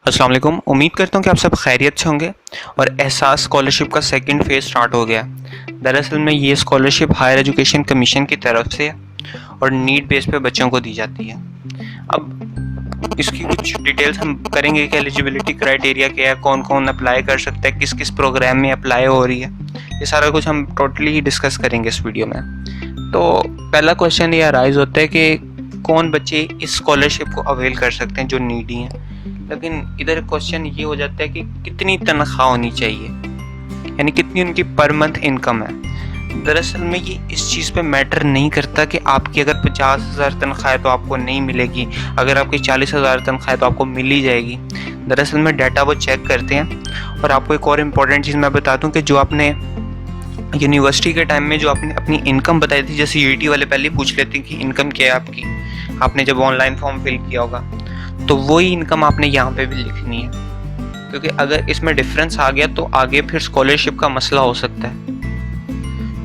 अस्सलाम वालेकुम। उम्मीद करता हूँ कि आप सब खैरियत से होंगे। और एहसास स्कॉलरशिप का सेकंड फेज़ स्टार्ट हो गया। दरअसल में ये स्कॉलरशिप हायर एजुकेशन कमीशन की तरफ से और नीड बेस पे बच्चों को दी जाती है। अब इसकी कुछ डिटेल्स हम करेंगे कि एलिजिबिलिटी क्राइटेरिया क्या है, कौन कौन अप्लाई कर सकता है, किस किस प्रोग्राम में अप्लाई हो रही है, ये सारा कुछ हम टोटली ही डिस्कस करेंगे इस वीडियो में। तो पहला क्वेश्चन ये अराइज होता है कि कौन बच्चे इस स्कॉलरशिप को अवेल कर सकते हैं जो नीडी हैं। लेकिन इधर क्वेश्चन ये हो जाता है कि कितनी तनख्वाह होनी चाहिए, यानी कितनी उनकी पर मंथ इनकम है। दरअसल में ये इस चीज़ पे मैटर नहीं करता कि आपकी अगर 50,000 तनख्वाह है तो आपको नहीं मिलेगी, अगर आपकी 40,000 तनख्वाह है तो आपको मिल ही जाएगी। दरअसल में डाटा वो चेक करते हैं। और आपको एक और इम्पॉर्टेंट चीज़ मैं बता दूं कि जो आपने यूनिवर्सिटी के टाइम में जो आपने अपनी इनकम बताई थी, जैसे यूटी वाले पहले पूछ लेते हैं कि इनकम क्या है आपकी, आपने जब ऑनलाइन फॉर्म फिल किया होगा, तो वही इनकम आपने यहाँ पे भी लिखनी है। क्योंकि अगर इसमें डिफरेंस आ गया तो आगे फिर स्कॉलरशिप का मसला हो सकता है।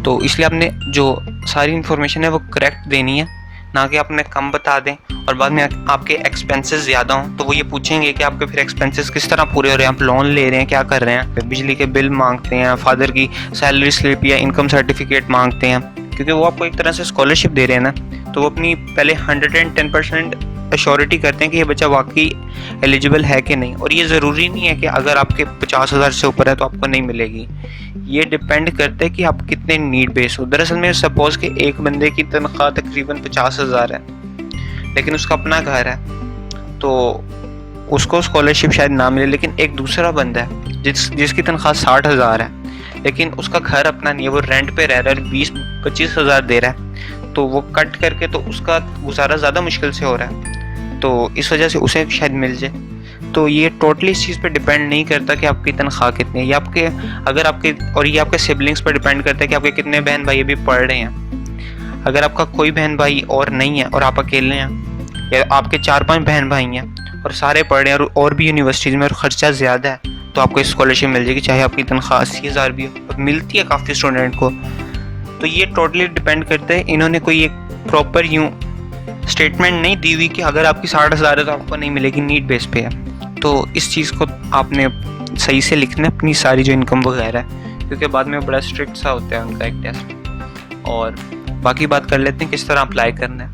तो इसलिए आपने जो सारी इन्फॉर्मेशन है वो करेक्ट देनी है, ना कि आपने कम बता दें और बाद में आपके एक्सपेंसेस ज़्यादा हों तो वो ये पूछेंगे कि आपके फिर एक्सपेंसेस किस तरह पूरे हो रहे हैं, आप लोन ले रहे हैं, क्या कर रहे हैं, बिजली के बिल मांगते हैं, फादर की सैलरी स्लिप या इनकम सर्टिफिकेट मांगते हैं। क्योंकि वो आपको एक तरह से स्कॉलरशिप दे रहे हैं ना, तो वो अपनी पहले 110% अश्योरिटी करते हैं कि ये बच्चा वाकई एलिजिबल है कि नहीं। और ये ज़रूरी नहीं है कि अगर आपके 50,000 से ऊपर है तो आपको नहीं मिलेगी, ये डिपेंड करता है कि आप कितने नीड बेस हो। दरअसल में सपोज़ कि एक बंदे की तनख्वाह तकरीबन 50,000 है, लेकिन उसका अपना घर है तो उसको स्कॉलरशिप शायद ना मिले। लेकिन एक दूसरा बंदा है जिसकी तनख्वाह 60,000 है, लेकिन उसका घर अपना नहीं है, वो रेंट पे रह रहा है, 20-25 हज़ार दे रहा है, तो वो कट करके तो उसका गुजारा ज़्यादा मुश्किल से हो रहा है, तो इस वजह से उसे शायद मिल जाए। तो ये टोटली इस चीज़ पे डिपेंड नहीं करता कि आपकी तनख्वाह कितनी है, ये आपके सिबलिंग्स पर डिपेंड करता है कि आपके कितने बहन भाई अभी पढ़ रहे हैं। अगर आपका कोई बहन भाई और नहीं है और आप अकेले हैं, या आपके 4-5 बहन भाई हैं और सारे पढ़ रहे हैं और भी यूनिवर्सिटीज़ में और ख़र्चा ज़्यादा है, तो आपको स्कॉलरशिप मिल जाएगी, चाहे आपकी तनख्वाह 80,000 भी हो। और मिलती है काफ़ी स्टूडेंट को। तो ये टोटली डिपेंड करता है। इन्होंने कोई एक प्रॉपर यूँ स्टेटमेंट नहीं दी हुई कि अगर आपकी 60,000 है तो आपको नहीं मिलेगी, नीड बेस पे है। तो इस चीज़ को आपने सही से लिखना है, अपनी सारी जो इनकम वगैरह है, क्योंकि बाद में बड़ा स्ट्रिक्ट सा होता है उनका एक टेस्ट। और बाकी बात कर लेते हैं किस तरह अप्लाई करना है।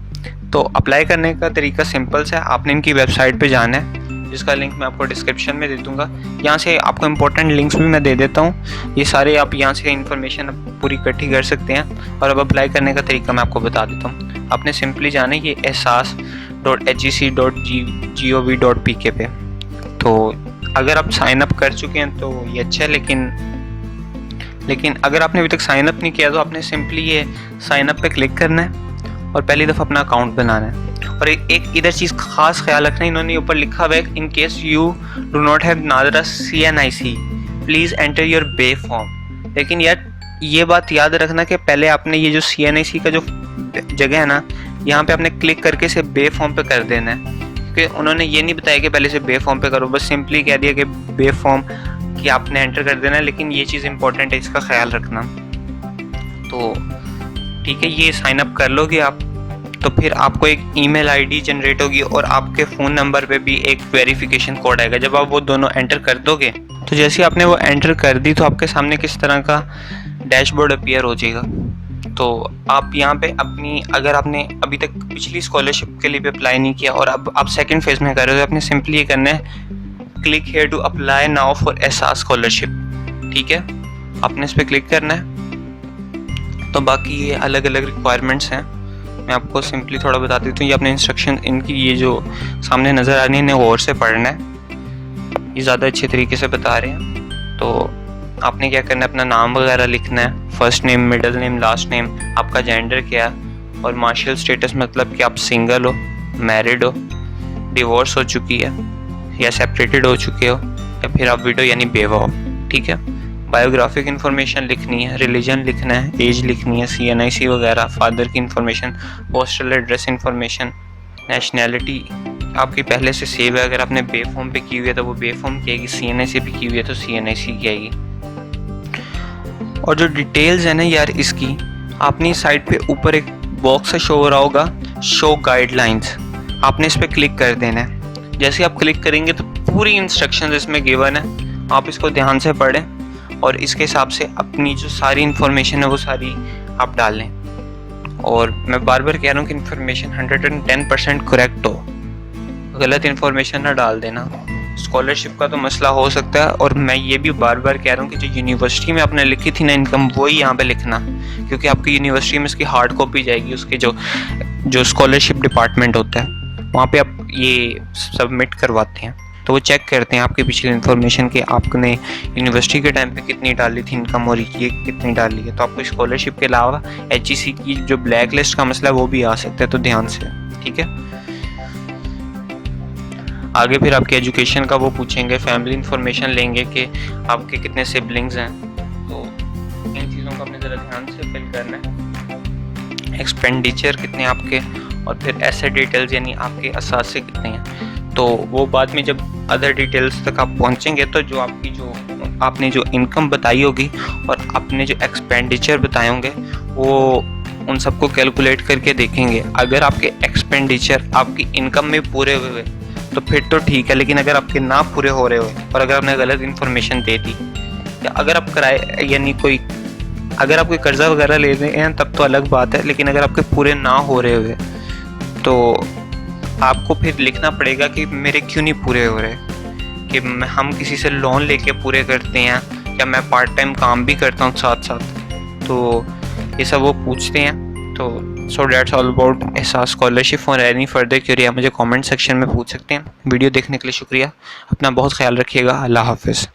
तो अप्लाई करने का तरीका सिंपल सा है, आपने इनकी वेबसाइट पे जाना है, जिसका लिंक मैं आपको डिस्क्रिप्शन में दे दूँगा। यहाँ से आपको इम्पोर्टेंट लिंक्स भी मैं दे देता हूँ, ये सारे आप यहाँ से इन्फॉर्मेशन पूरी इकट्ठी कर सकते हैं। और अब अप्लाई करने का तरीका मैं आपको बता देता हूँ। आपने सिंपली जाना है ये ehsas.hgc.gov.pk पे। तो अगर आप साइन अप कर चुके हैं तो ये अच्छा है, लेकिन अगर आपने अभी तक साइन अप नहीं किया तो आपने सिंपली ये साइन अप पे क्लिक करना है और पहली दफ़ा अपना अकाउंट बनाना है। और एक इधर चीज़ खास ख्याल रखना है, इन्होंने ऊपर लिखा हुआ है, in case you do not have NADRA CNIC please enter your bay form. लेकिन यार ये बात याद रखना कि पहले आपने ये जो CNIC का जो जगह है ना, यहाँ पे आपने क्लिक करके इसे बे फॉर्म पे कर देना है। क्योंकि उन्होंने ये नहीं बताया कि पहले से बे फॉर्म पे करो, बस सिंपली कह दिया कि बे फॉर्म कि आपने एंटर कर देना है। लेकिन ये चीज़ इंपॉर्टेंट है, इसका ख्याल रखना। तो ठीक है, ये साइन अप कर लोगे आप, तो फिर आपको एक ईमेल आईडी जनरेट होगी और आपके फ़ोन नंबर पे भी एक वेरिफिकेशन कोड आएगा। जब आप वो दोनों एंटर कर दोगे तो जैसे आपने वो एंटर कर दी तो आपके सामने किस तरह का डैशबोर्ड अपीयर हो जाएगा। तो आप यहाँ पे अगर आपने अभी तक पिछली स्कॉलरशिप के लिए भी अप्लाई नहीं किया और अब आप सेकंड फेज़ में कर रहे हो, तो आपने सिंपली ये करना है, click here to apply now for Ehsaas scholarship. ठीक है, आपने इस पर क्लिक करना है। तो बाकी ये अलग अलग रिक्वायरमेंट्स हैं, मैं आपको सिंपली थोड़ा बता देती हूँ। ये अपने इंस्ट्रक्शन इनकी ये जो सामने नज़र आ रही है, इन्हें गौर से पढ़ना है, ये ज़्यादा अच्छे तरीके से बता रहे हैं। तो आपने क्या करना है, अपना नाम वगैरह लिखना है, first name, middle name, last name, आपका जेंडर क्या है, और मार्शल स्टेटस मतलब कि आप सिंगल हो, मैरिड हो, डिवोर्स हो चुकी है या सेपरेटेड हो चुके हो, या फिर आप विडो यानी बेवा हो। ठीक है, बायोग्राफिक इन्फॉर्मेशन लिखनी है, रिलीजन लिखना है, एज लिखनी है, CNIC वगैरह, फादर की information, postal address information, nationality आपकी पहले से सेव है, अगर आपने बे फॉर्म पे की हुई है तो वो बे फॉर्म की आएगी, CNIC पे की हुई है तो CNIC की आएगी। और जो डिटेल्स है ना यार इसकी, आपने साइड पे ऊपर एक बॉक्स शो हो रहा होगा, शो गाइडलाइंस, आपने इस पर क्लिक कर देना है। जैसे आप क्लिक करेंगे तो पूरी इंस्ट्रक्शंस इसमें गिवन है, आप इसको ध्यान से पढ़ें और इसके हिसाब से अपनी जो सारी इन्फॉर्मेशन है वो सारी आप डाल लें। और मैं बार बार कह रहा हूँ कि इन्फॉर्मेशन 110% करेक्ट हो, गलत इन्फॉर्मेशन ना डाल देना। स्कॉलरशिप का तो मसला हो सकता है, और मैं ये भी बार बार कह रहा हूँ कि जो यूनिवर्सिटी में आपने लिखी थी ना इनकम, वही यहाँ पे लिखना, क्योंकि आपकी यूनिवर्सिटी में इसकी हार्ड कॉपी जाएगी। उसके जो स्कॉलरशिप डिपार्टमेंट होता है वहाँ पे आप ये सबमिट करवाते हैं, तो वो चेक करते हैं आपकी पिछली इन्फॉर्मेशन कि आपने यूनिवर्सिटी के टाइम पे कितनी डाली थी इनकम और ये कितनी डाली है। तो आपको स्कॉलरशिप के अलावा HEC की जो ब्लैक लिस्ट का मसला है वो भी आ सकता है, तो ध्यान से, ठीक है। आगे फिर आपके एजुकेशन का वो पूछेंगे, फैमिली इंफॉर्मेशन लेंगे कि आपके कितने सिबलिंग्स हैं, तो इन चीज़ों को अपने ज़रा ध्यान से फिल करना है। एक्सपेंडिचर कितने आपके, और फिर एसेट डिटेल्स यानी आपके असासे कितने हैं। तो वो बाद में जब अदर डिटेल्स तक आप पहुंचेंगे तो जो आपने जो इनकम बताई होगी और आपने जो एक्सपेंडिचर बताए होंगे वो उन सबको कैलकुलेट करके देखेंगे। अगर आपके एक्सपेंडिचर आपकी इनकम में पूरे हुए तो फिर तो ठीक है, लेकिन अगर आपके ना पूरे हो रहे हो और अगर आपने गलत इन्फॉर्मेशन दे दी, या अगर आप किराए यानी अगर आप कोई कर्जा वगैरह ले रहे हैं तब तो अलग बात है, लेकिन अगर आपके पूरे ना हो रहे हुए तो आपको फिर लिखना पड़ेगा कि मेरे क्यों नहीं पूरे हो रहे, कि हम किसी से लोन लेके पूरे करते हैं या मैं पार्ट टाइम काम भी करता हूँ साथ साथ, तो ये सब वो पूछते हैं। तो सो डेट्स ऑल अबाउट एहसास स्कॉलरशिप। और एनी फर्दर क्वेरी आप मुझे कमेंट सेक्शन में पूछ सकते हैं। वीडियो देखने के लिए शुक्रिया, अपना बहुत ख्याल रखिएगा, अल्लाह हाफिज़।